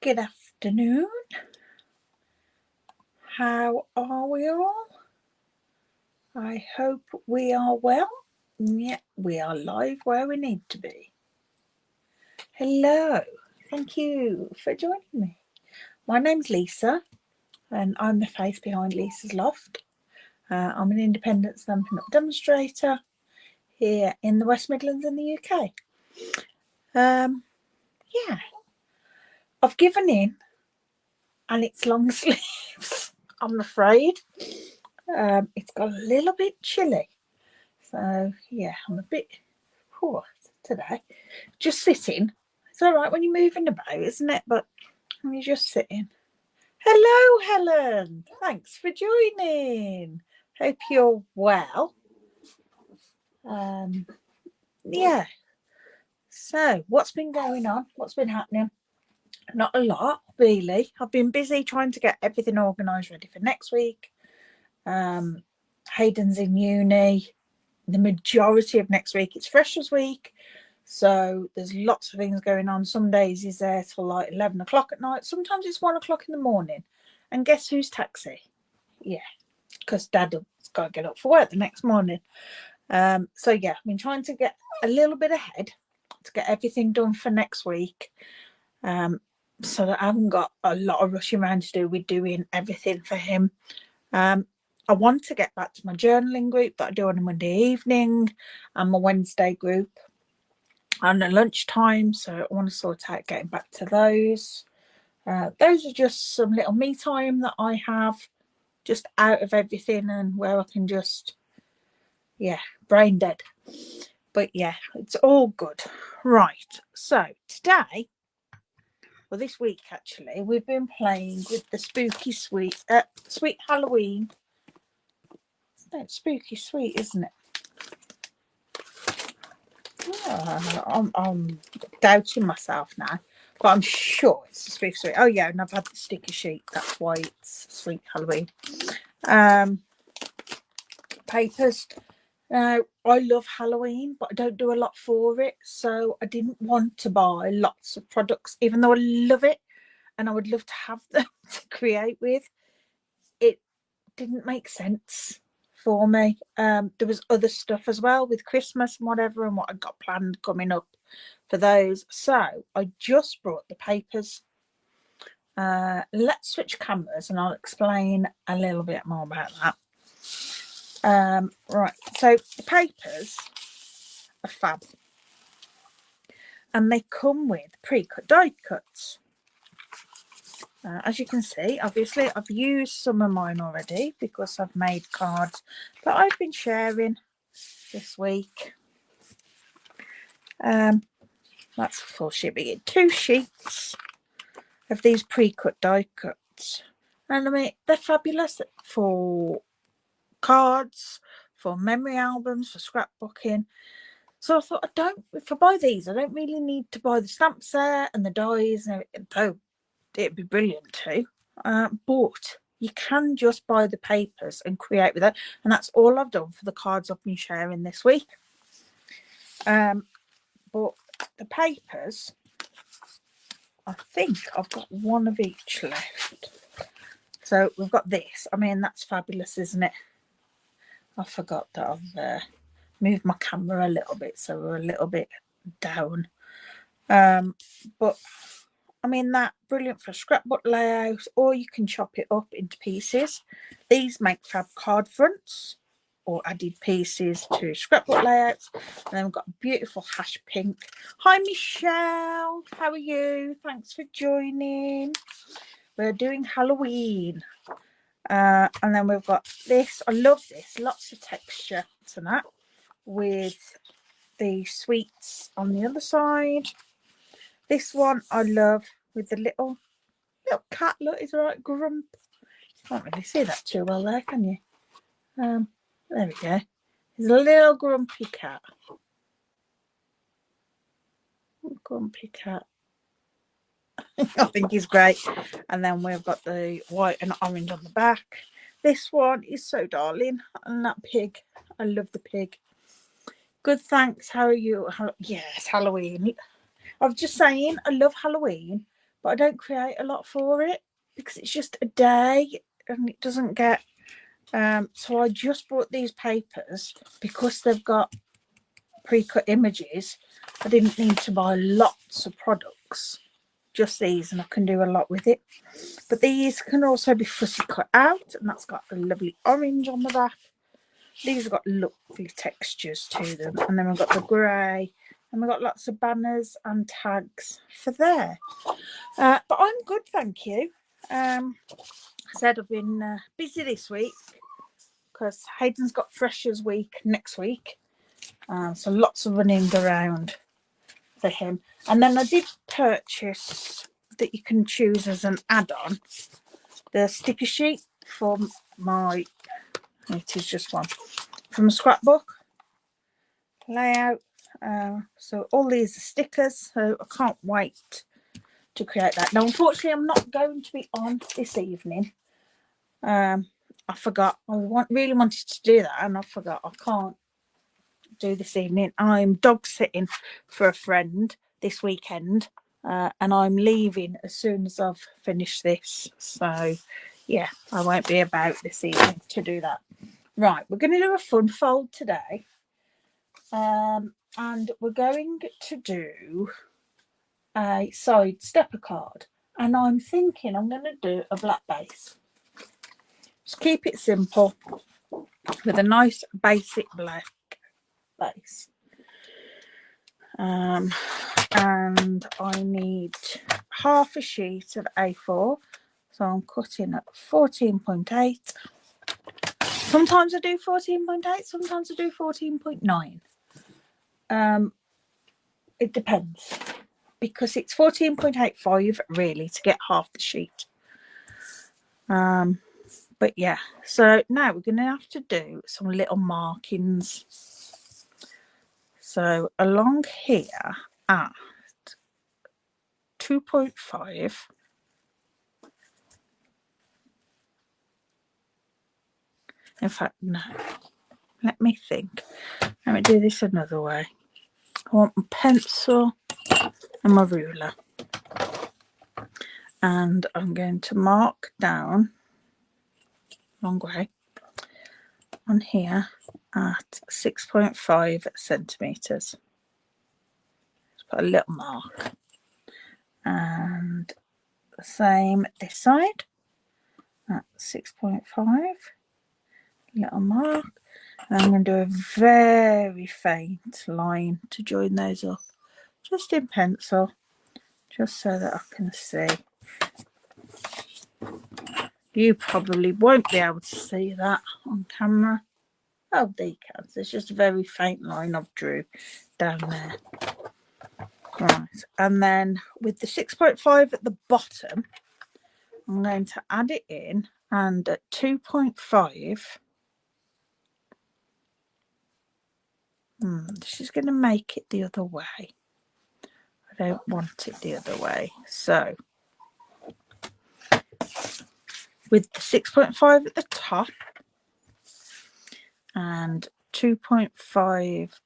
Good afternoon. How are we all? I hope we are well. Yeah, we are live where we need to be. Hello. Thank you for joining me. My name's Lisa and I'm the face behind Lisa's Loft. I'm an independent Stampin' Up demonstrator here in the West Midlands in the UK. Yeah, I've given in and it's long sleeves, I'm afraid. It's got a little bit chilly. So yeah, I'm a bit poor today. Just sitting. It's all right when you're moving about, isn't it? But when you're just sitting. Hello, Helen. Thanks for joining. Hope you're well. Yeah. So what's been going on? What's been happening? Not a lot, really. I've been busy trying to get everything organised ready for next week. Hayden's in uni. The majority of next week it's Freshers Week, so there's lots of things going on. Some days he's there till like 11 o'clock at night, sometimes it's 1 o'clock in the morning, and guess whose taxi? Yeah, because Dad's got to get up for work the next morning. So yeah, I've been trying to get a little bit ahead to get everything done for next week, so that I haven't got a lot of rushing around to do with doing everything for him. I want to get back to my journaling group that I do on a Monday evening and my Wednesday group on a lunchtime. So I want to sort out getting back to those. Those are just some little me time that I have just out of everything and where I can just, yeah, brain dead. But yeah, it's all good. Right. So today, well, this week actually, we've been playing with the spooky sweet Halloween. It's spooky sweet, isn't it? Oh, I'm doubting myself now, but I'm sure it's a spooky sweet. Oh yeah, and I've had the sticker sheet. That's why it's Sweet Halloween. Papers. Now, I love Halloween, but I don't do a lot for it, so I didn't want to buy lots of products, even though I love it and I would love to have them to create with. It didn't make sense for me. There was other stuff as well with Christmas and whatever and what I got planned coming up for those. So I just brought the papers. Let's switch cameras and I'll explain a little bit more about that. Right, so the papers are fab. And they come with pre-cut die cuts. As you can see, obviously, I've used some of mine already because I've made cards that I've been sharing this week. That's a full sheet. We get 2 sheets of these pre-cut die cuts. And I mean, they're fabulous for cards, for memory albums, for scrapbooking. So I thought, if I buy these, I don't really need to buy the stamp set and the dies and everything, though it'd be brilliant too. But you can just buy the papers and create with it. And that's all I've done for the cards I've been sharing this week. But the papers, I think I've got one of each left. So we've got this. I mean, that's fabulous, isn't it? I forgot that I've moved my camera a little bit, so we're a little bit down. But I mean, that brilliant for scrapbook layouts, or you can chop it up into pieces. These make fab card fronts or added pieces to scrapbook layouts. And then we've got a beautiful hash pink. Hi, Michelle. How are you? Thanks for joining. We're doing Halloween. And then we've got this. I love this. Lots of texture to that with the sweets on the other side. This one I love with the little cat. Look, it's right grump. Can't really see that too well there, can you? There we go. There's a little grumpy cat. Grumpy cat. I think he's great. And then we've got the white and orange on the back. This one is so darling. And that pig. I love the pig. Good, thanks. How are you? Yes, Halloween. I was just saying, I love Halloween, but I don't create a lot for it because it's just a day and it doesn't get so I just bought these papers because they've got pre-cut images. I didn't need to buy lots of products, just these, and I can do a lot with it. But these can also be fussy cut out, and that's got a lovely orange on the back. These have got lovely textures to them, and then we've got the grey, and we've got lots of banners and tags for there. But I'm good, thank you. I said I've been busy this week because Hayden's got Freshers Week next week, so lots of running around for him. And then I did purchase, that you can choose as an add-on, the sticker sheet for my, it is just one, from a scrapbook layout. So all these are stickers, so I can't wait to create that. Now unfortunately I'm not going to be on this evening. I forgot. I really wanted to do that and I forgot. I can't do this evening. I'm dog sitting for a friend this weekend, and I'm leaving as soon as I've finished this. So yeah, I won't be about this evening to do that. Right, we're going to do a fun fold today, and we're going to do a side stepper card, and I'm thinking I'm going to do a black base. Just keep it simple with a nice basic black base. And I need half a sheet of A4, so I'm cutting at 14.8. Sometimes I do 14.8, sometimes I do 14.9. It depends, because it's 14.85 really to get half the sheet. But yeah, so now we're going to have to do some little markings. So along here at 2.5, in fact, no, let me think. Let me do this another way. I want my pencil and my ruler, and I'm going to mark down long way on here at 6.5 centimeters. Just put a little mark, and the same this side at 6.5, little mark. And I'm going to do a very faint line to join those up, just in pencil, just so that I can see. You probably won't be able to see that on camera. Oh, there you can. There's just a very faint line I've drew down there. Right, and then with the 6.5 at the bottom, I'm going to add it in, and at 2.5, this is going to make it the other way. I don't want it the other way. So with the 6.5 at the top and 2.5,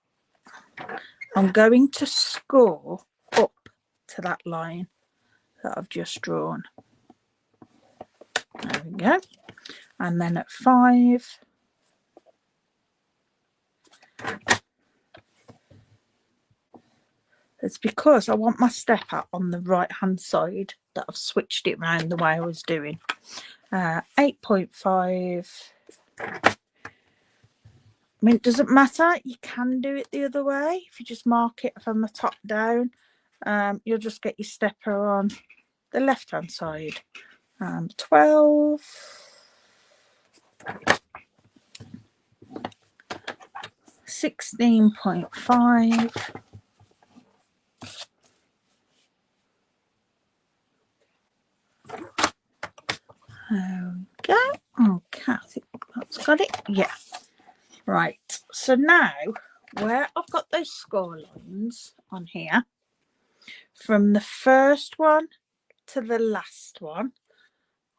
I'm going to score up to that line that I've just drawn. There we go. And then at 5, it's because I want my stepper on the right hand side that I've switched it around the way I was doing. 8.5. I mean, it doesn't matter. You can do it the other way. If you just mark it from the top down, you'll just get your stepper on the left hand side. 12. 16.5. There we go. Okay, I think that's got it. Yeah. Right. So now, where I've got those score lines on here, from the first one to the last one,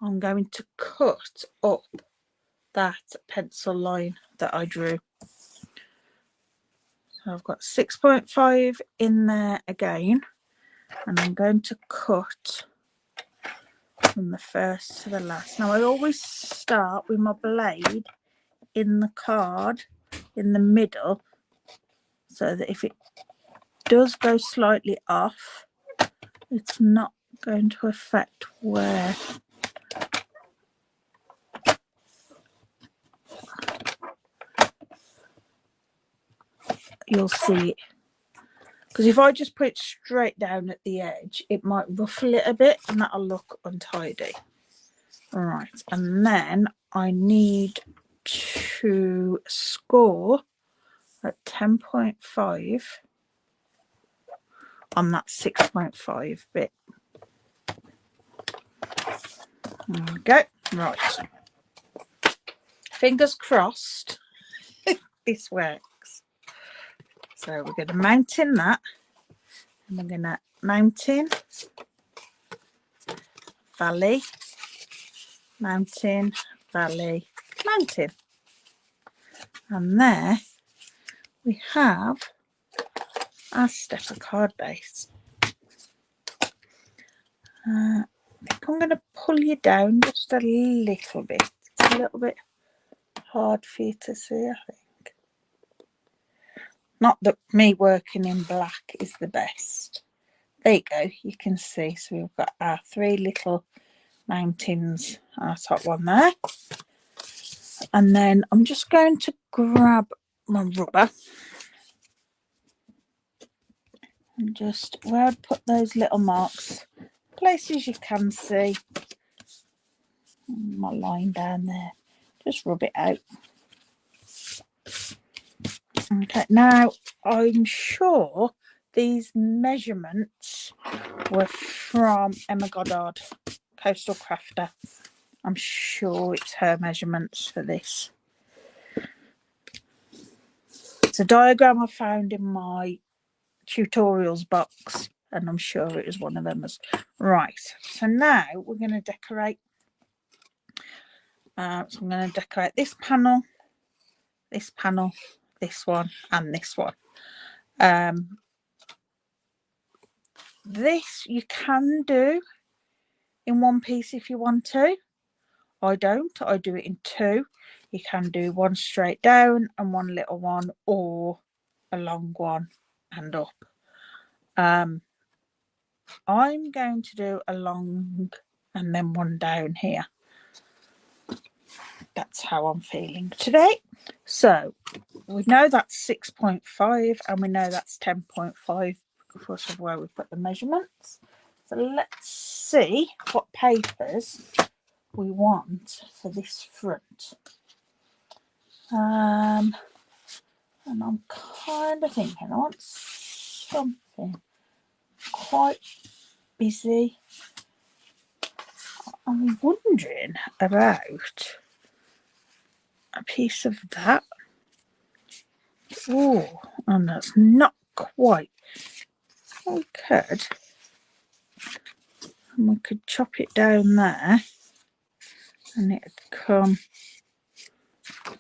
I'm going to cut up that pencil line that I drew. So I've got 6.5 in there again, and I'm going to cut from the first to the last. Now I always start with my blade in the card in the middle, so that if it does go slightly off, it's not going to affect where you'll see it. Because if I just put it straight down at the edge, it might ruffle it a bit and that'll look untidy. All right, and then I need to score at 10.5 on that 6.5 bit. There we go. Right. Fingers crossed this works. So we're going to mount in that, and we're going to mount in, valley, mountain, valley, mountain. And there we have our stepper card base. I think I'm going to pull you down just a little bit. It's a little bit hard for you to see, I think. Not that me working in black is the best. There you go, you can see. So we've got our 3 little mountains, our top one there. And then I'm just going to grab my rubber and just where I'd put those little marks, places you can see, my line down there, just rub it out. Okay, now I'm sure these measurements were from Emma Goddard, Coastal Crafter. I'm sure it's her measurements for this. It's a diagram I found in my tutorials box, and I'm sure it was one of them. Right, so now we're going to decorate. So I'm going to decorate this panel, this one, and this one. This you can do in one piece if you want to. I don't. I do it in 2. You can do one straight down and one little one, or a long one and up. I'm going to do a long and then one down here. That's how I'm feeling today. So we know that's 6.5 and we know that's 10.5 because of where we put the measurements. So let's see what papers we want for this front. And I'm kind of thinking I want something quite busy. I'm wondering about a piece of that. Oh, and that's not quite. We could. And we could chop it down there and it'd come.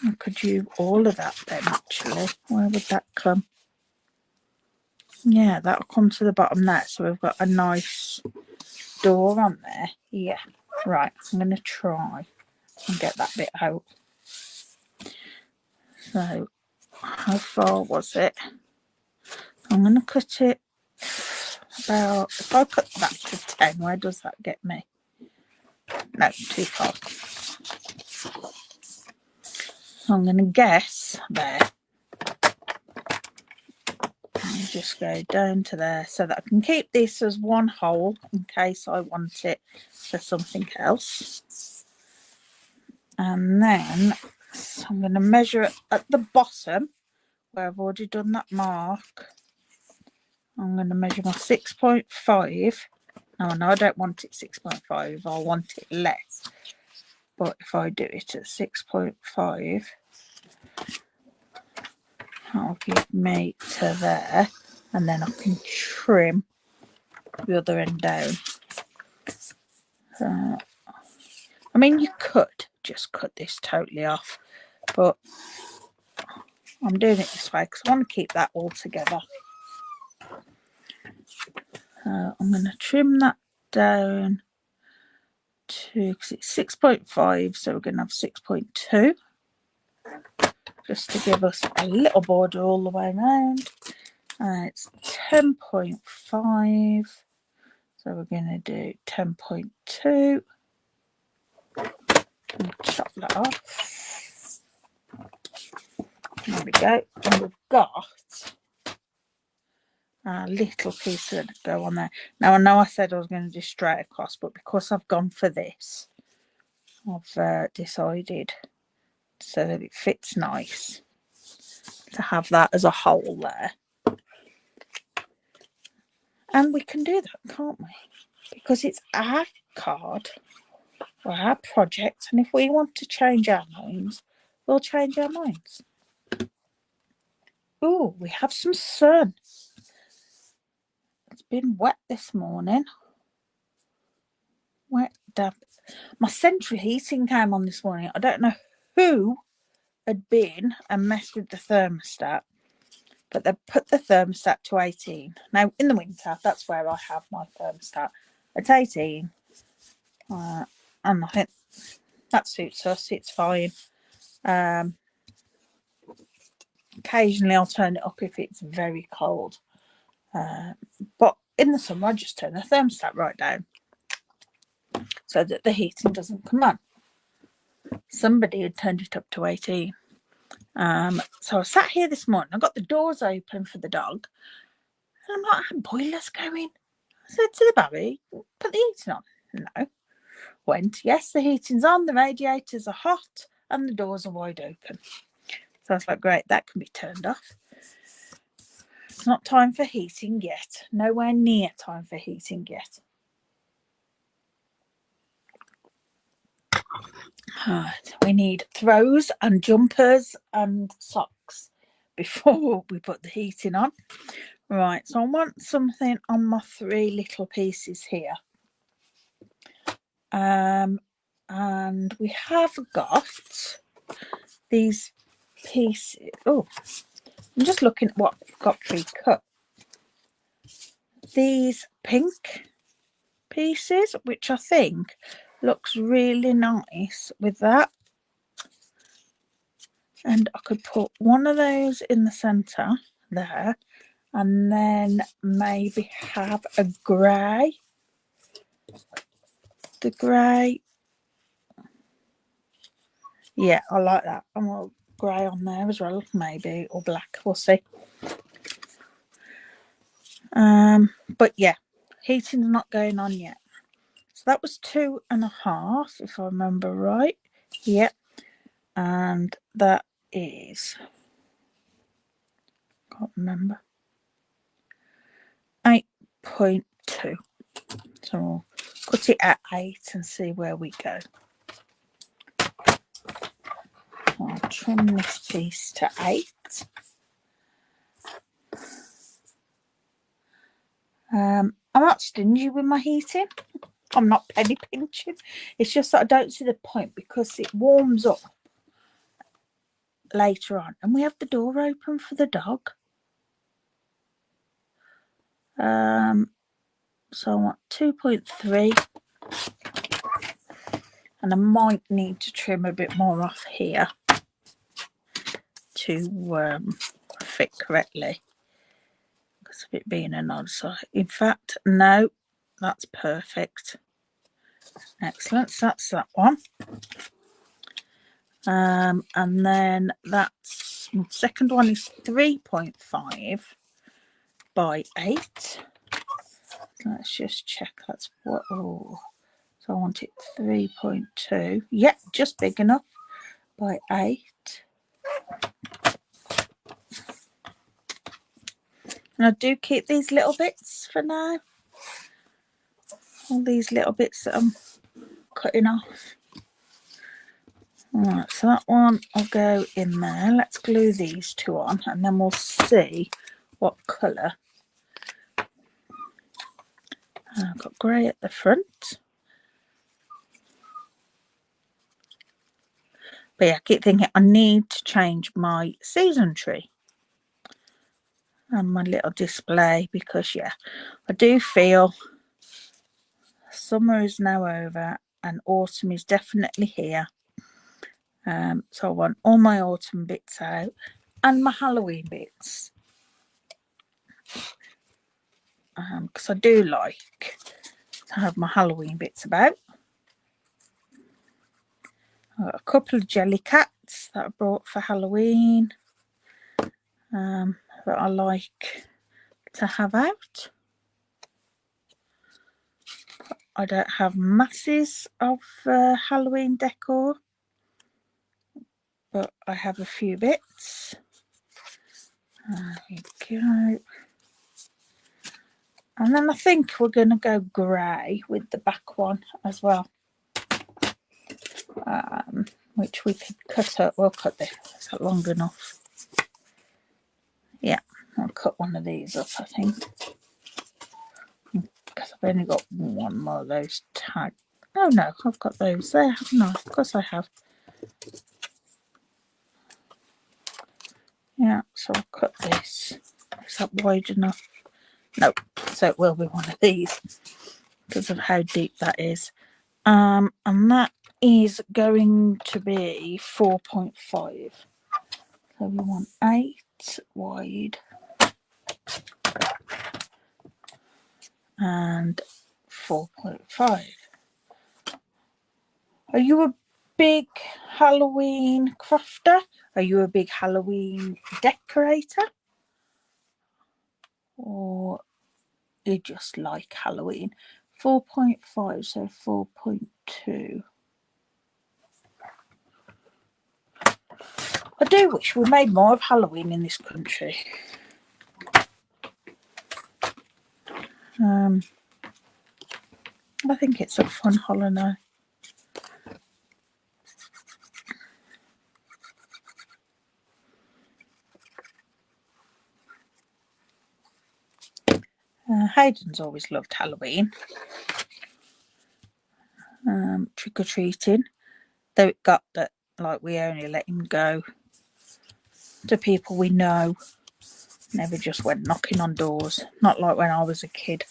I could do all of that then actually. Where would that come? Yeah, that'll come to the bottom there. So we've got a nice door on there. Yeah. Right, I'm going to try and get that bit out. So, how far was it? I'm going to cut it about, if I cut that to 10, where does that get me? No, too far. So I'm going to guess there. And just go down to there so that I can keep this as one hole in case I want it for something else. And then so I'm going to measure it at the bottom where I've already done that mark. I'm going to measure my 6.5. No, I don't want it 6.5. I want it less. But if I do it at 6.5, that'll give me to there. And then I can trim the other end down. I mean, you could just cut this totally off. But I'm doing it this way because I want to keep that all together. I'm going to trim that down because it's 6.5, so we're going to have 6.2 just to give us a little border all the way around. It's 10.5, so we're going to do 10.2 and chop that off. There we go, and we've got a little piece that go on there. Now I know I said I was going to do straight across, but because I've gone for this, I've decided so that it fits nice to have that as a hole there. And we can do that, can't we? Because it's our card or our project, and if we want to change our minds, we'll change our minds. Oh, we have some sun. It's been wet this morning. Wet, damp. My central heating came on this morning. I don't know who had been and messed with the thermostat, but they put the thermostat to 18. Now, in the winter, that's where I have my thermostat. It's 18. And I think that suits us. It's fine. Occasionally, I'll turn it up if it's very cold. But in the summer, I just turn the thermostat right down so that the heating doesn't come on. Somebody had turned it up to 18. So I sat here this morning. I got the doors open for the dog. And I'm like, boiler's going. I said to the Barry, put the heating on. No. Went, yes, the heating's on, the radiators are hot, and the doors are wide open. So I was like, great, that can be turned off. It's not time for heating yet. Nowhere near time for heating yet. Right, we need throws and jumpers and socks before we put the heating on. Right, so I want something on my three little pieces here. And we have got these pieces. Oh, I'm just looking at what I've got pre-cut. These pink pieces, which I think looks really nice with that. And I could put one of those in the centre there, and then maybe have a grey. The grey. Yeah, I like that. I'm a grey on there as well, maybe, or black. We'll see. But yeah, heating's not going on yet. So that was 2.5, if I remember right. Yep. And that is, can't remember, 8.2. So we'll cut it at 8 and see where we go. I'll trim this piece to 8. I'm not stingy with my heating. I'm not penny pinching. It's just that I don't see the point because it warms up later on. And we have the door open for the dog. So I want 2.3. And I might need to trim a bit more off here to fit correctly because of it being an odd side. In fact, no, that's perfect. Excellent. So that's that one. And then that's second one is 3.5 by 8. Let's just check that's what. Oh, so I want it 3.2. Yep, just big enough by 8. And I do keep these little bits for now. All these little bits that I'm cutting off. Alright, so that one will go in there. Let's glue these two on and then we'll see what colour. I've got grey at the front. But yeah, I keep thinking I need to change my season tree and my little display because yeah, I do feel summer is now over and autumn is definitely here. So I want all my autumn bits out and my Halloween bits, because I do like to have my Halloween bits about. I've got a couple of jelly cats that I brought for Halloween, that I like to have out. I don't have masses of Halloween decor, but I have a few bits. There we go. And then I think we're going to go grey with the back one as well, which we could cut up. We'll cut this. Is that long enough? Yeah, I'll cut one of these up, I think, because I've only got one more of those tags. Oh no, I've got those there, haven't I? Of course I have. Yeah, so I'll cut this. Is that wide enough? No, so it will be one of these because of how deep that is. And that is going to be 4.5. So we want 8 wide and 4.5. Are you a big Halloween crafter? Are you a big Halloween decorator? Or you just like Halloween? 4.5, so 4.2. I do wish we made more of Halloween in this country. I think it's a fun holiday. Hayden's always loved Halloween. Trick-or-treating. Though it got that, like, we only let him go to people we know. Never just went knocking on doors. Not like when I was a kid.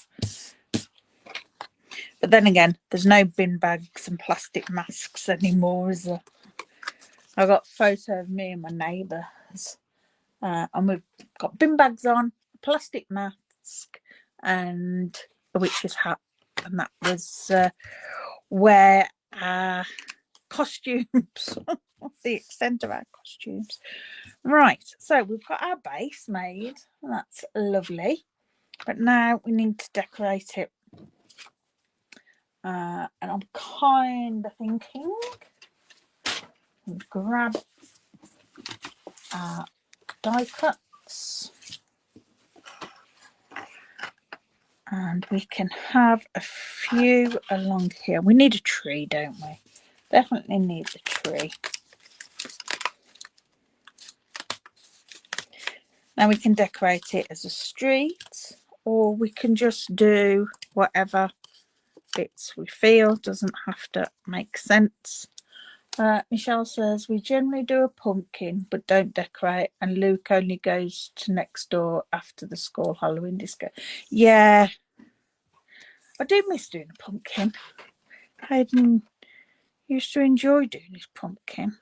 But then again, there's no bin bags and plastic masks anymore, is there? I got a photo of me and my neighbours. And we've got bin bags on, a plastic mask, and a witch's hat. And that was where our costumes, the extent of our costumes. Right, so we've got our base made. That's lovely. But now we need to decorate it. And I'm kind of thinking we'll grab our die cuts. And we can have a few along here. We need a tree, don't we? Definitely need a tree. Now we can decorate it as a street, or we can just do whatever bits we feel. Doesn't have to make sense. Michelle says we generally do a pumpkin but don't decorate, and Luke only goes to next door after the school Halloween disco. Yeah, I do miss doing a pumpkin. Hayden used to enjoy doing his pumpkin.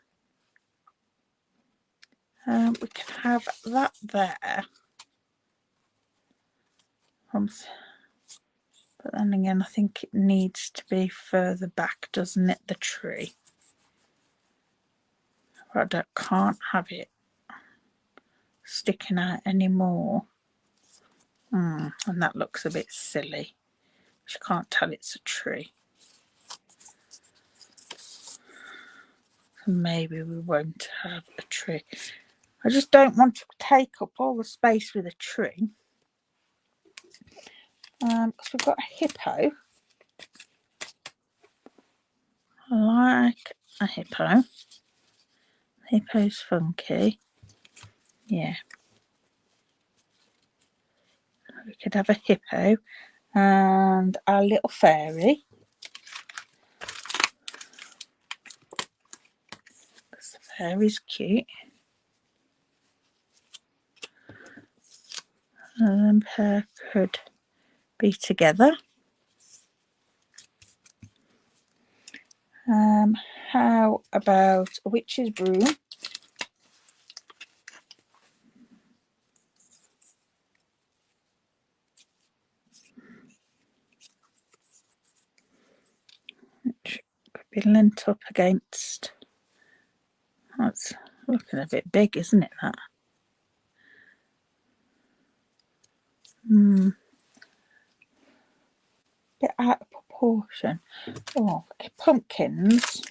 We can have that there. But then again, I think it needs to be further back, doesn't it, the tree? But I can't have it sticking out anymore. And that looks a bit silly. You can't tell it's a tree. So maybe we won't have a tree. I just don't want to take up all the space with a tree. Because we've got a hippo. I like a hippo. Hippo's funky. Yeah. We could have a hippo and our little fairy. Because the fairy's cute. And then pair could be together. How about a witch's broom? Which could be lent up against. That's looking a bit big, isn't it, that? Bit out of proportion. Oh, pumpkins.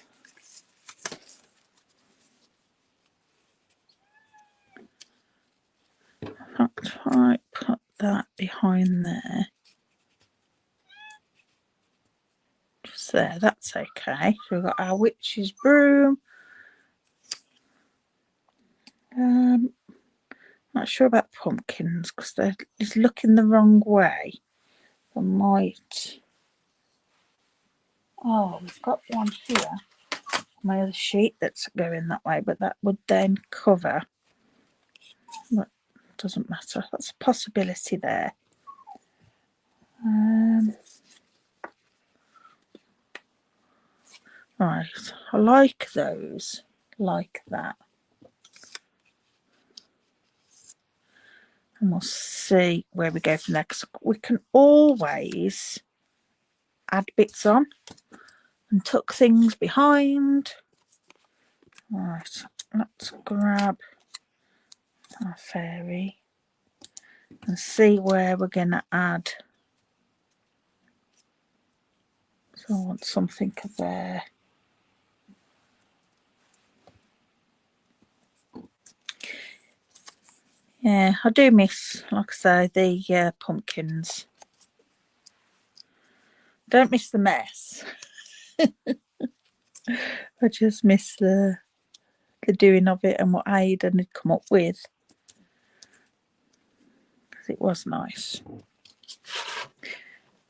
I'll try put that behind there. Just there, that's okay. So we've got our witch's broom. Not sure about pumpkins because they're just looking the wrong way. I might. Oh, we've got one here. My other sheet that's going that way, but that would then cover. But doesn't matter. That's a possibility there. Right, I like those like that. And we'll see where we go from there, because we can always add bits on and tuck things behind. Right, let's grab our fairy and see where we're going to add. So I want something there. Yeah, I do miss, like I say, the pumpkins. Don't miss the mess. I just miss the doing of it and what Aidan had come up with. Because it was nice.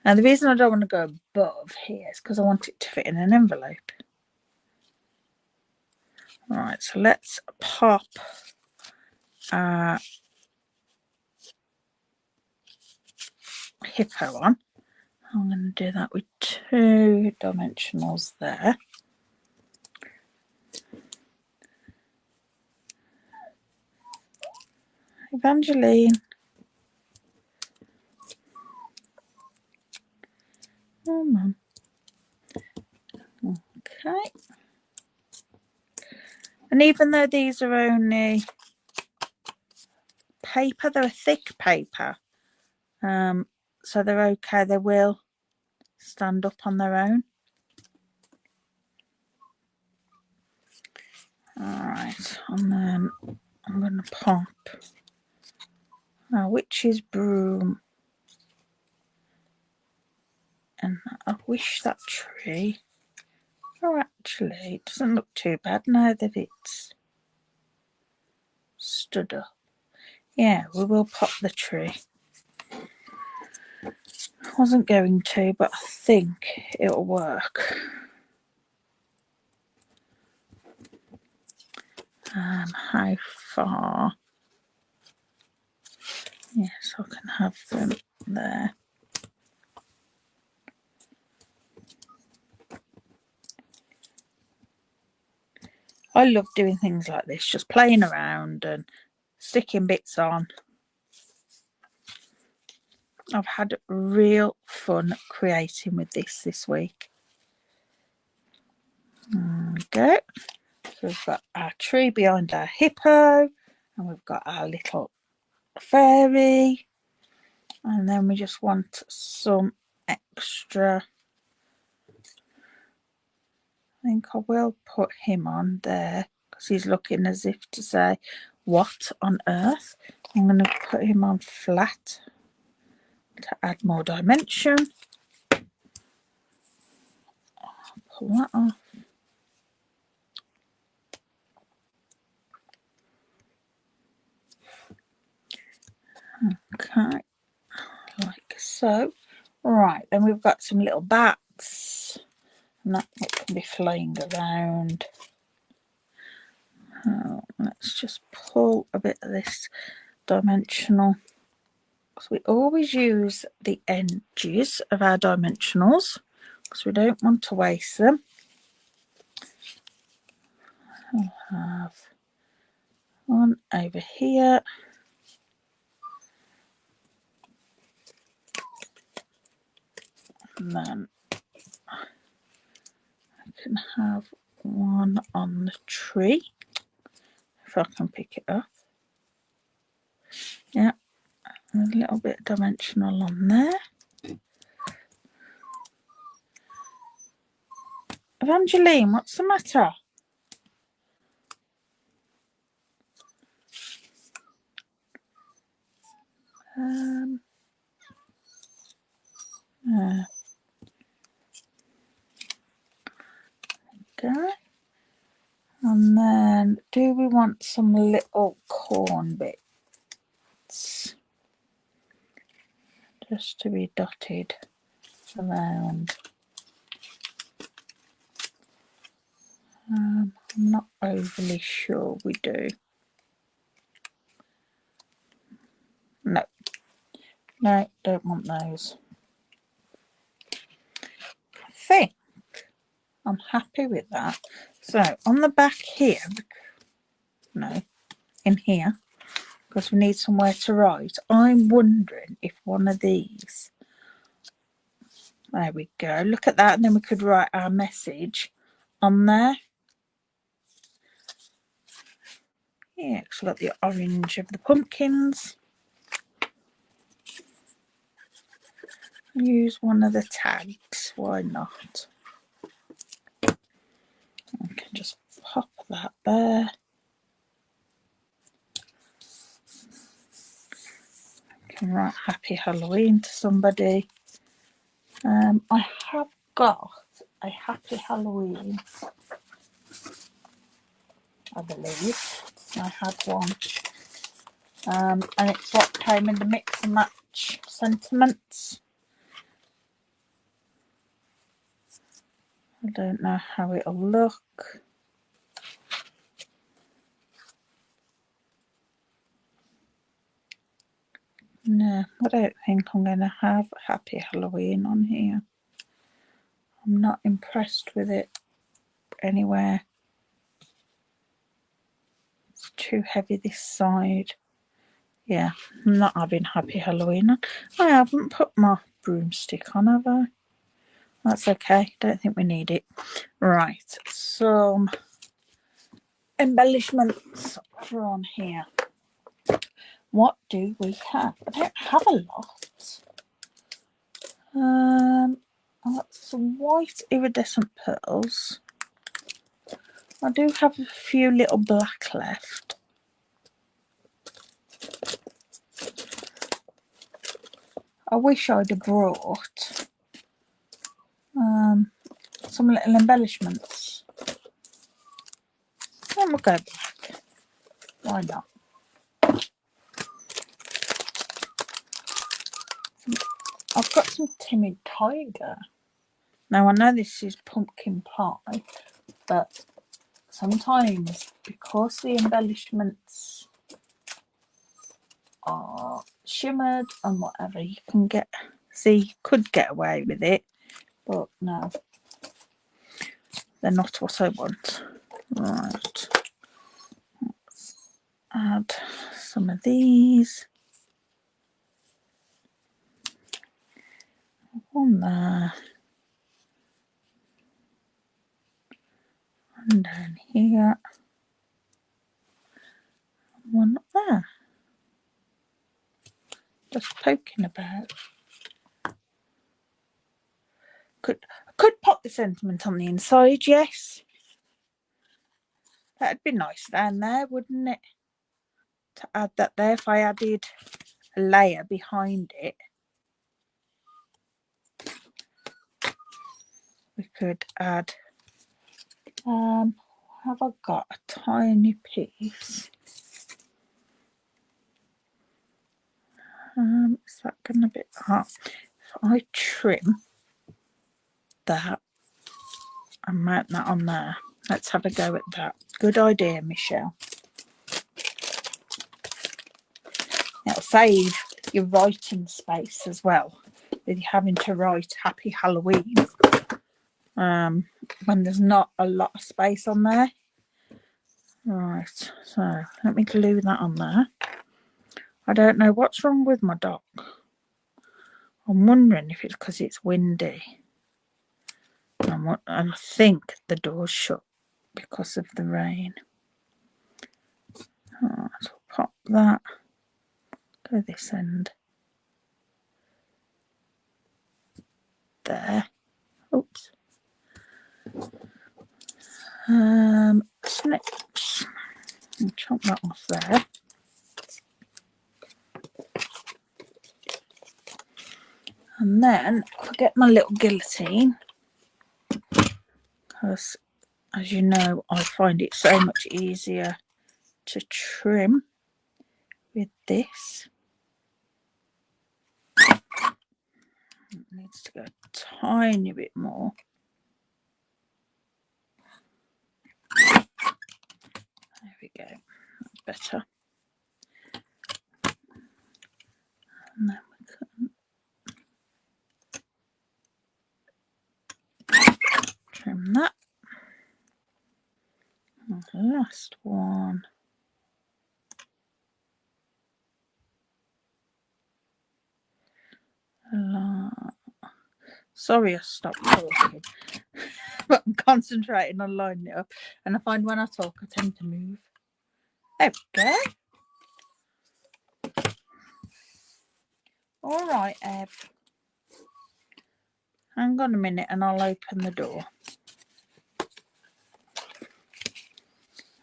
And the reason I don't want to go above here is because I want it to fit in an envelope. Right, so let's pop our hippo on. I'm going to do that with 2 dimensionals there. Evangeline. Come on. Okay. And even though these are only paper, they're a thick paper. So they're okay. They will stand up on their own. Alright, and then I'm going to pop our witch's broom. And I wish that tree. Oh, actually, it doesn't look too bad now that it's stood up. Yeah, we will pop the tree. I wasn't going to, but I think it'll work. How far? Yes, I can have them there. I love doing things like this, just playing around and sticking bits on. I've had real fun creating with this week. There we go. So we've got our tree behind our hippo, and we've got our little fairy, and then we just want some extra. I think I will put him on there because he's looking as if to say, what on earth? I'm going to put him on flat to add more dimension. Pull that off. Okay, like so. Right, then we've got some little bats, and that can be flying around. Let's just pull a bit of this dimensional, because we always use the edges of our dimensionals because we don't want to waste them. have one over here. And then I can have one on the tree, if I can pick it up. Yeah, a little bit dimensional on there. Evangeline, what's the matter? Okay. And then, do we want some little corn bits just to be dotted around? I'm not overly sure we do. No, no, don't want those. I think I'm happy with that. So on the back here, no, in here, because we need somewhere to write. I'm wondering if one of these, there we go, look at that, and then we could write our message on there. Yeah, because we've got the orange of the pumpkins. Use one of the tags, why not? I can just pop that there. I can write Happy Halloween to somebody. I have got a Happy Halloween, I believe. I had one. And it's what came in the mix and match sentiments. I don't know how it'll look. No, I don't think I'm going to have Happy Halloween on here. I'm not impressed with it anywhere. It's too heavy this side. Yeah, I'm not having Happy Halloween on. I haven't put my broomstick on, have I? That's okay. Don't think we need it. Right, some embellishments for on here. What do we have? I don't have a lot. I've got some white iridescent pearls. I do have a few little black left. I wish I'd have brought some little embellishments. And we'll go black. Why not? I've got some Timid Tiger. Now I know this is pumpkin pie, but sometimes because the embellishments are shimmered and whatever, you can get, see, you could get away with it, but no, they're not what I want. Right, let's add some of these. One there. One down here. One up there. Just poking about. I could pop the sentiment on the inside, yes. That'd be nice down there, wouldn't it? To add that there, if I added a layer behind it, we could add, have I got a tiny piece? Is that going to be hard? If I trim that and mount that on there, let's have a go at that. Good idea, Michelle. It'll save your writing space as well, with you having to write Happy Halloween when there's not a lot of space on there. Right, so let me glue that on there. I don't know what's wrong with my dock. I'm wondering if it's because it's windy. And I think the door's shut because of the rain. Right, so pop that. Go this end. There. Oops. Snips. And chop that off there. And then I'll get my little guillotine, because as you know, I find it so much easier to trim with this. It needs to go a tiny bit more. There we go. That's better. And then we can trim that. And the last one. Sorry, I stopped talking, but I'm concentrating on lining it up. And I find when I talk, I tend to move. There we go. All right, Ev. Hang on a minute and I'll open the door.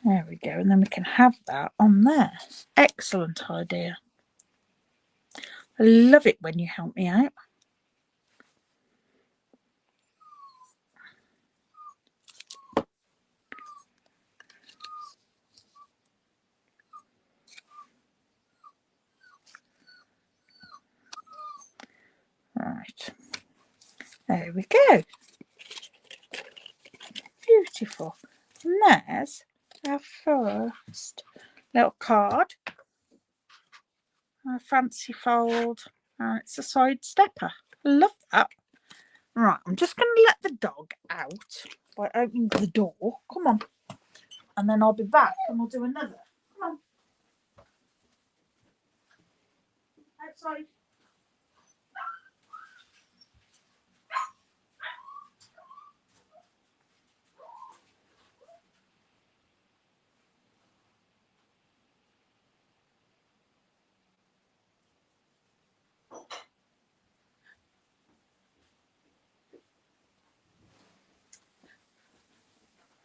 There we go. And then we can have that on there. Excellent idea. I love it when you help me out. Right. There we go. Beautiful. And there's our first little card. A fancy fold. And it's a side stepper. I love that. Right, I'm just going to let the dog out by opening the door. Come on. And then I'll be back and we'll do another. Come on. Outside.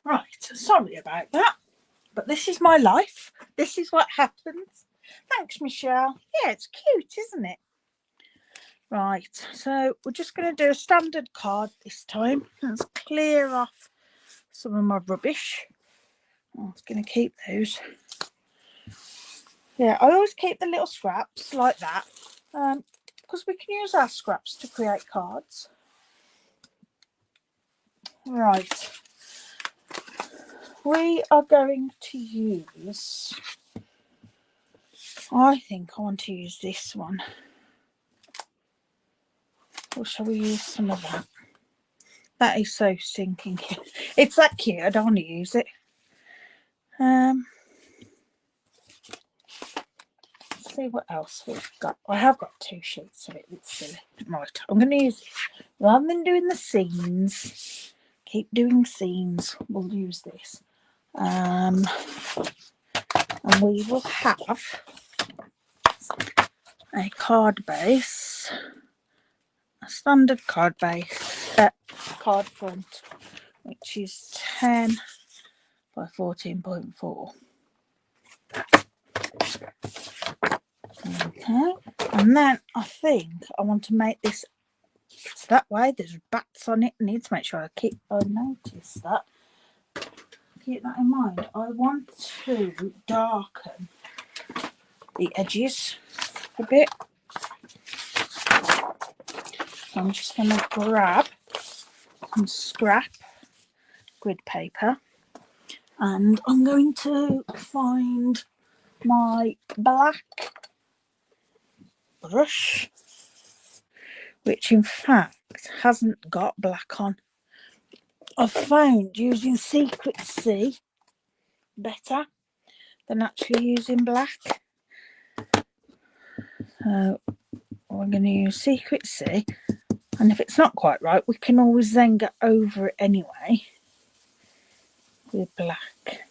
Right, sorry about that. But this is my life. This is what happens. Thanks, Michelle. Yeah, it's cute, isn't it? Right, so we're just going to do a standard card this time. Let's clear off some of my rubbish. I was going to keep those. Yeah, I always keep the little scraps like that, because we can use our scraps to create cards. Right, we are going to use, I think I want to use this one. Or shall we use some of that? That is so stinking cute. It's that cute, I don't want to use it. Let's see what else we've got. I have got 2 sheets of it. It's silly. Right, I'm going to use it. Rather than doing the scenes, keep doing scenes, we'll use this. And we will have a card base, a standard card base, card front, which is 10 by 14.4. Okay, and then I think I want to make this that way. There's bats on it. I need to make sure I notice that. Keep that in mind. I want to darken the edges a bit. So I'm just going to grab some scrap grid paper, and I'm going to find my black brush, which in fact hasn't got black on. I've found using Secret C better than actually using black. So we're going to use Secret C, and if it's not quite right, we can always then go over it anyway with black.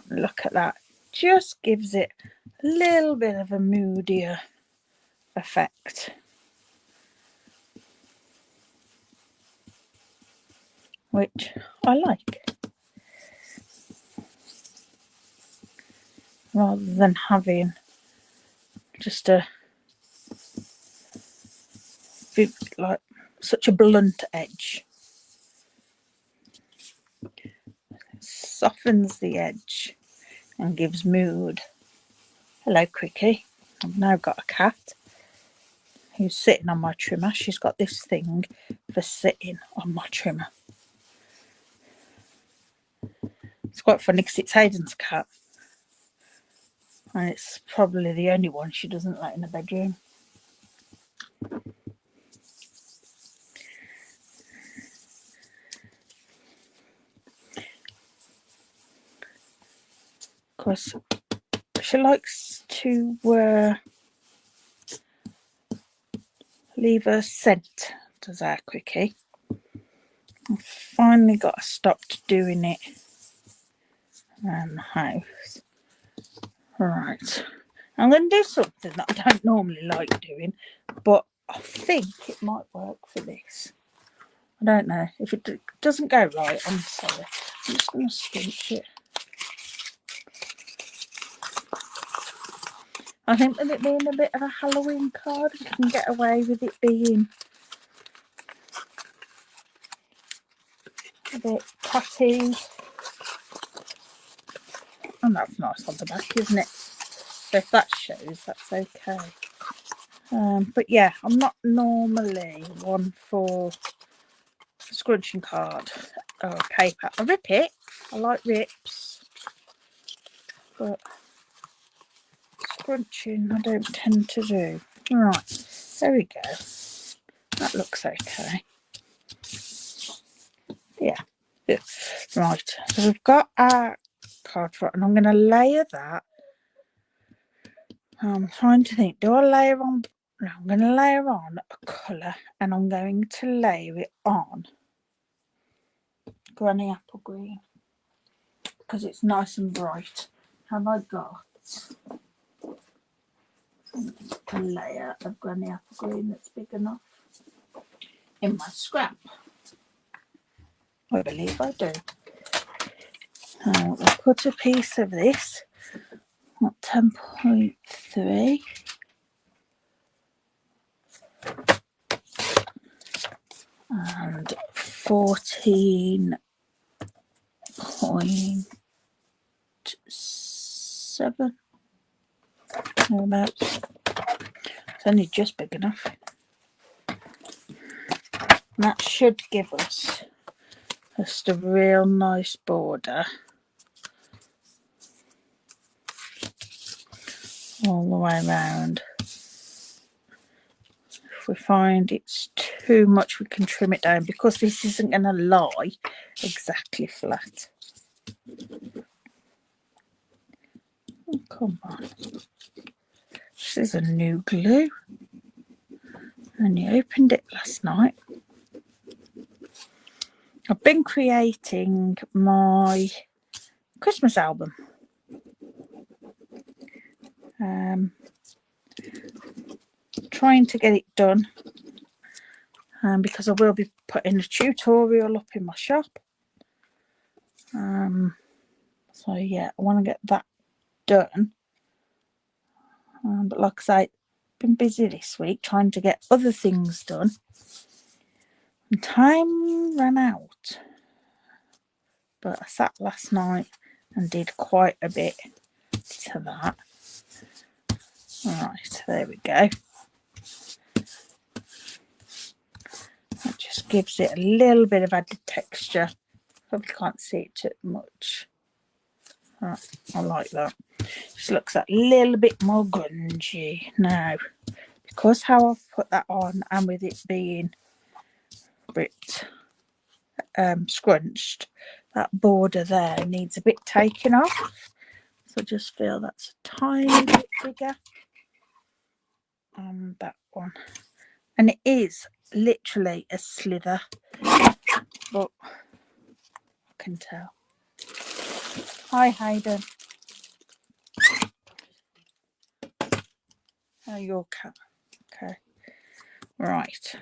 Look at that, just gives it a little bit of a moodier effect, which I like, rather than having just a like such a blunt edge. It softens the edge and gives mood. Hello, Cricky. I've now got a cat who's sitting on my trimmer. She's got this thing for sitting on my trimmer. It's quite funny because it's Hayden's cat, and it's probably the only one she doesn't let in the bedroom. Because she likes to leave her scent, does our Quickie. I've finally got to stop doing it around the house. Right, I'm going to do something that I don't normally like doing, but I think it might work for this. I don't know. If it doesn't go right, I'm sorry. I'm just going to scrunch it. I think with it being a bit of a Halloween card, we can get away with it being a bit tatty. And that's nice on the back, isn't it? So if that shows, that's okay. But yeah, I'm not normally one for scrunching card or paper. I rip it. I like rips. But scrunching I don't tend to do. Right, there we go. That looks okay. Yeah. Right, so we've got our card for it, and I'm going to layer that. I'm trying to think, do I layer on? No, I'm going to layer on a colour, and I'm going to layer it on Granny Apple Green because it's nice and bright. Have I got a layer of Granny Apple Green that's big enough in my scrap? I believe I do. I'll put a piece of this at 10.3. And 14.7. Thereabouts. It's only just big enough. And that should give us just a real nice border all the way around. If we find it's too much, we can trim it down because this isn't going to lie exactly flat. Oh, come on. This is a new glue. And you opened it last night. I've been creating my Christmas album. Trying to get it done because I will be putting a tutorial up in my shop. So yeah, I want to get that done. But like I say, I've been busy this week trying to get other things done. And time ran out. But I sat last night and did quite a bit to that. Right, there we go. That just gives it a little bit of added texture. Probably can't see it too much. Right, I like that. Just looks that little bit more grungy. Now, because how I've put that on and with it being a bit scrunched, that border there needs a bit taken off. So I just feel that's a tiny bit bigger on that one. And it is literally a slither, but I can tell. Hi Hayden. Oh, your cat. Okay. Right.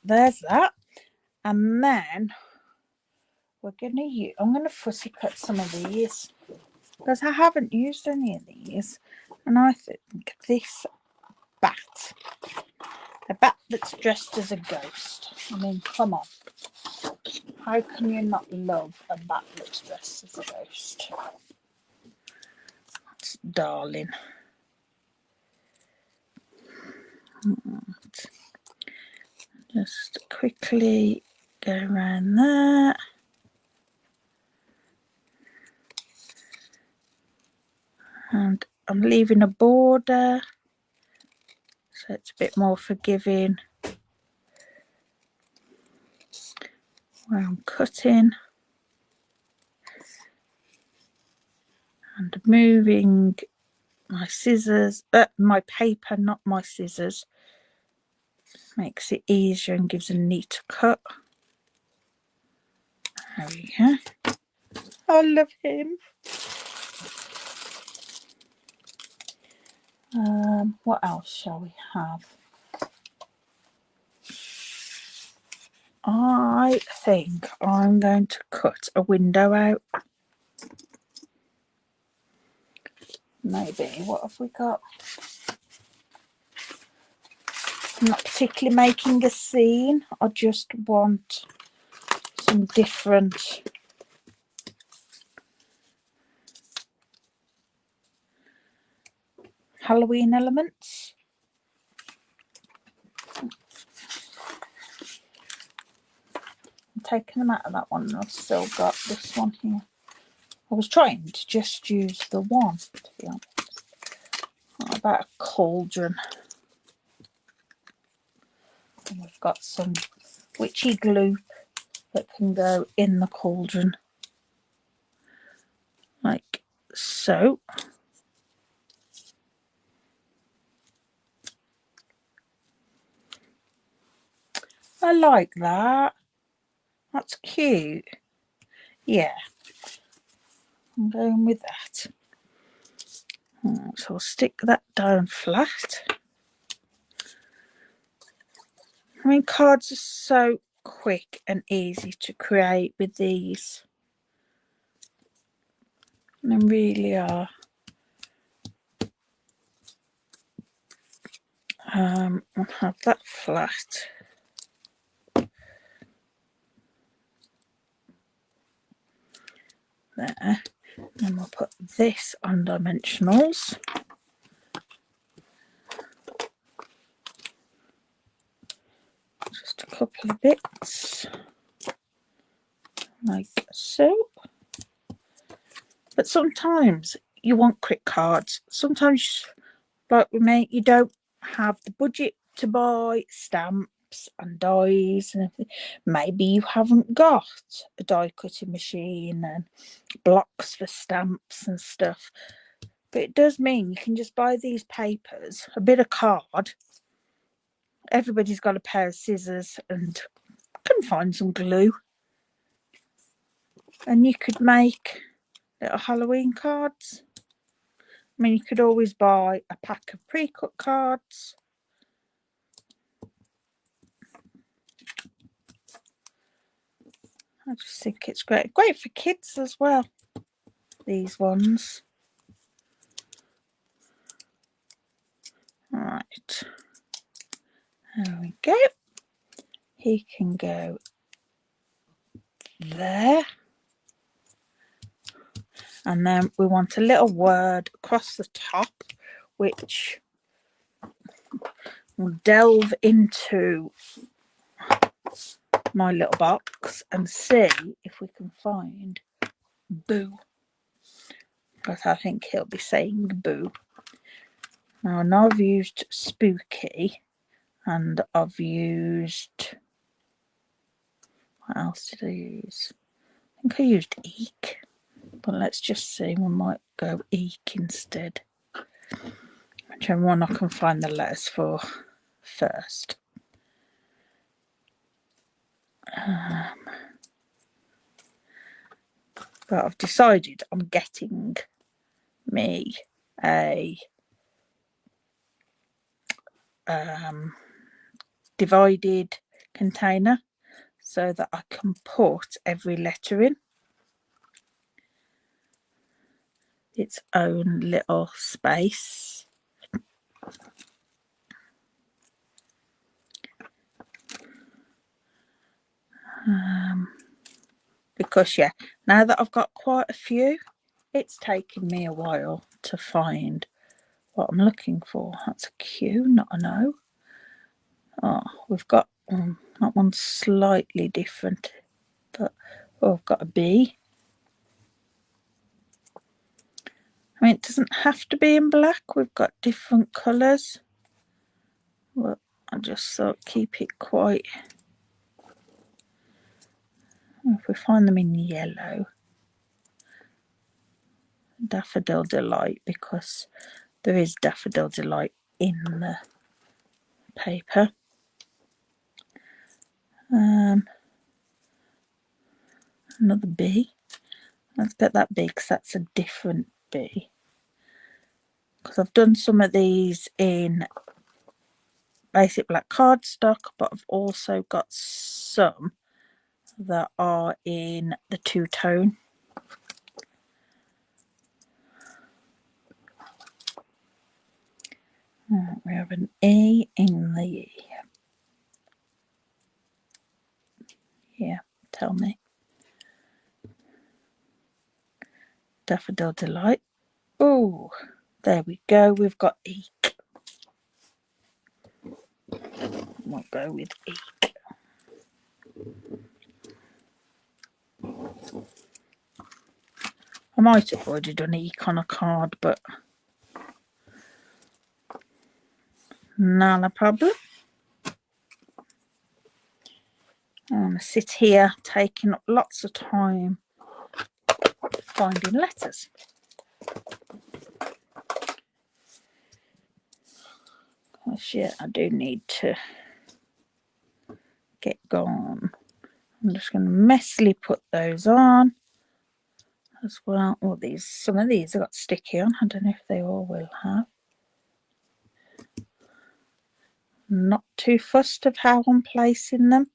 There's that. And then we're gonna use, I'm gonna fussy cut some of these because I haven't used any of these. And I think this bat, a bat that's dressed as a ghost. I mean, come on. How can you not love a bat that's dressed as a ghost? That's darling. Right. Just quickly go around there. And I'm leaving a border so it's a bit more forgiving where I'm cutting. And moving my scissors, my paper, not my scissors, makes it easier and gives a neater cut. There we go. I love him. What else shall we have? I think I'm going to cut a window out. Maybe. What have we got? I'm not particularly making a scene. I just want some different Halloween elements. I'm taking them out of that one and I've still got this one here. I was trying to just use the one, to be honest. What about a cauldron? And we've got some witchy glue that can go in the cauldron. Like so. I like that. That's cute. Yeah. I'm going with that. So I'll stick that down flat. I mean, cards are so quick and easy to create with these. They really are. I'll have that flat. There. And we'll put this on dimensionals. Just a couple of bits. Like so. But sometimes you want quick cards. Sometimes, like with me, you don't have the budget to buy stamps and dies and everything. Maybe you haven't got a die cutting machine and blocks for stamps and stuff. But it does mean you can just buy these papers, a bit of card. Everybody's got a pair of scissors and can find some glue. And you could make little Halloween cards. I mean, you could always buy a pack of pre-cut cards. I just think it's great. Great for kids as well, these ones. Right. There we go. He can go there. And then we want a little word across the top, which will delve into my little box and see if we can find boo. But I think he'll be saying boo. Now I know I've used spooky and I've used, what else did I use? think I used eek, but let's just see. We might go eek instead. Whichever one I can find the letters for first. But I've decided I'm getting me a divided container so that I can put every letter in its own little space. Because yeah, now that I've got quite a few, it's taken me a while to find what I'm looking for. That's a Q, not an O. Oh, we've got that one's slightly different, but oh, I've got a B. I mean, it doesn't have to be in black. We've got different colours. Well, I just thought keep it quite. If we find them in yellow, Daffodil Delight, because there is Daffodil Delight in the paper. Another B. Let's get that B because that's a different B. Because I've done some of these in basic black cardstock, but I've also got some that are in the two-tone. We have an E in the E. Yeah, tell me. Daffodil Delight. Oh, there we go. We've got eek. We'll go with eek. I might have already done eek on a card, but not a problem. I'm going to sit here taking up lots of time finding letters. Oh shit, I do need to get going. I'm just going to messily put those on as well. Oh, some of these have got sticky on. I don't know if they all will have. Not too fussed of how I'm placing them.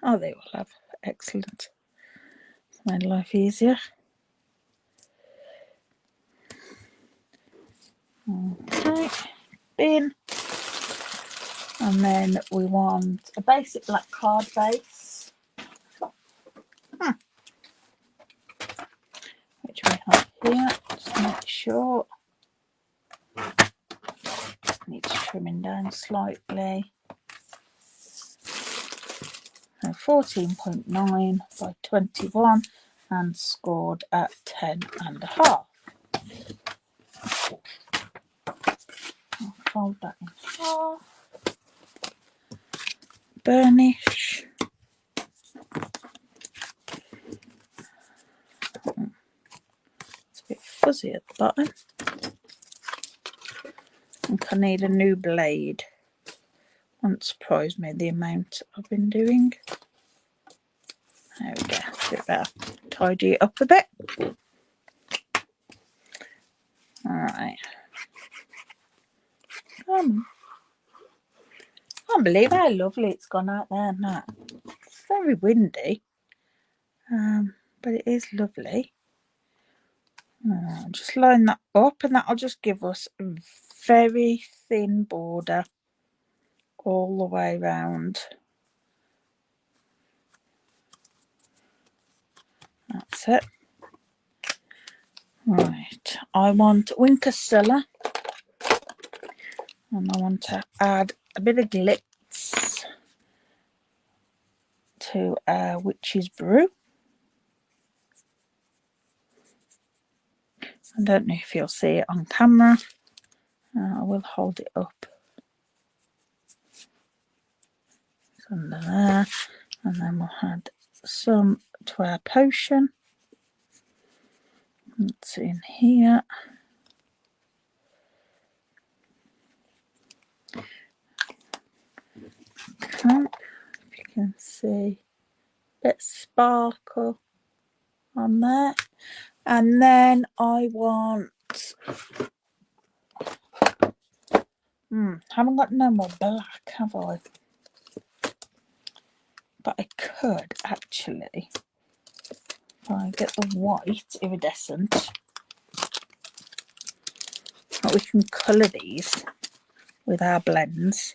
Oh, they will have. Excellent. It's made life easier. Okay, bin. And then we want a basic black card base. Which we have here. Just make sure. Needs trimming down slightly. So 14.9 by 21 and scored at 10.5. I'll fold that in half. Burnish. It's a bit fuzzy at the bottom. I think I need a new blade. Won't surprise me the amount I've been doing. There we go. A bit better. Tidy it up a bit. Alright. Come on. I can't believe how lovely it's gone out there now. It's very windy. But it is lovely. Just line that up and that'll just give us a very thin border all the way around. That's it. Right, I want Winkestella and I want to add a bit of glitz to our Witch's Brew. I don't know if you'll see it on camera. I will hold it up. under there, and then we'll add some to our potion. It's in here. Okay, if you can see a bit of sparkle on there. And then I want, haven't got no more black, have I? But I could actually, if I get the white iridescent, but we can colour these with our blends.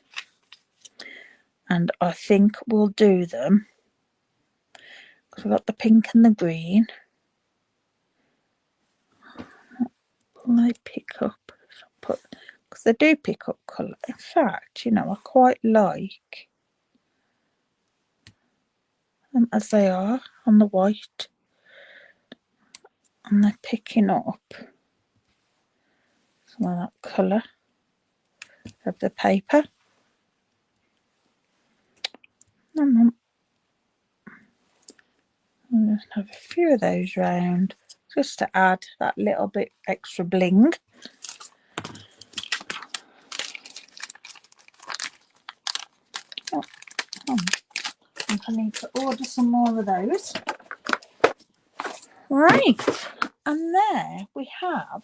And I think we'll do them, because we've got the pink and the green. Will they pick up? Because they do pick up colour. In fact, you know, I quite like them as they are on the white. And they're picking up some of that colour of the paper. I'll just have a few of those round, just to add that little bit extra bling. I think I need to order some more of those. Right, and there we have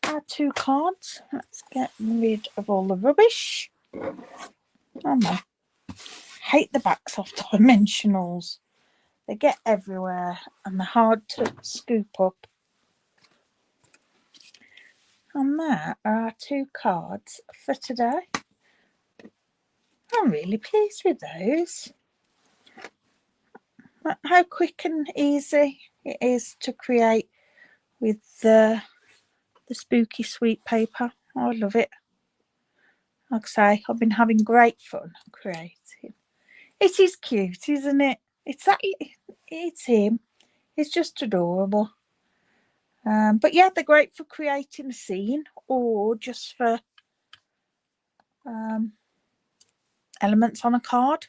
our 2 cards. Let's get rid of all the rubbish. Oh no, hate the backs of dimensionals. They get everywhere and they're hard to scoop up. And there are our 2 cards for today. I'm really pleased with those. How quick and easy it is to create with the spooky sweet paper. I love it. Like I say, I've been having great fun creating. It is cute, isn't it? It's him. It's just adorable. But yeah, they're great for creating a scene or just for elements on a card.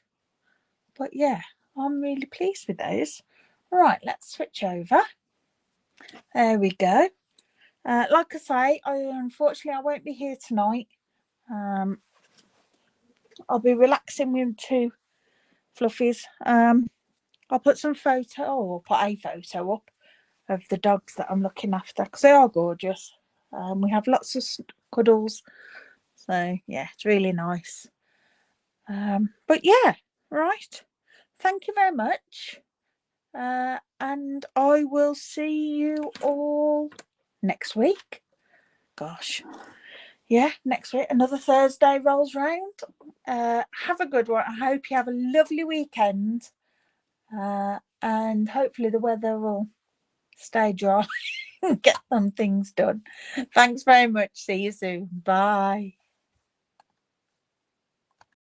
But yeah, I'm really pleased with those. Right, let's switch over. There we go. Like I say, unfortunately I won't be here tonight. I'll be relaxing with 2 fluffies. I'll put some photo up of the dogs that I'm looking after, because they are gorgeous. We have lots of cuddles, so yeah, it's really nice. But yeah, right, thank you very much, and I will see you all next week. Gosh, yeah, next week another Thursday rolls round. Have a good one. I hope you have a lovely weekend, and hopefully the weather will stay dry and get some things done. Thanks very much. See you soon. Bye.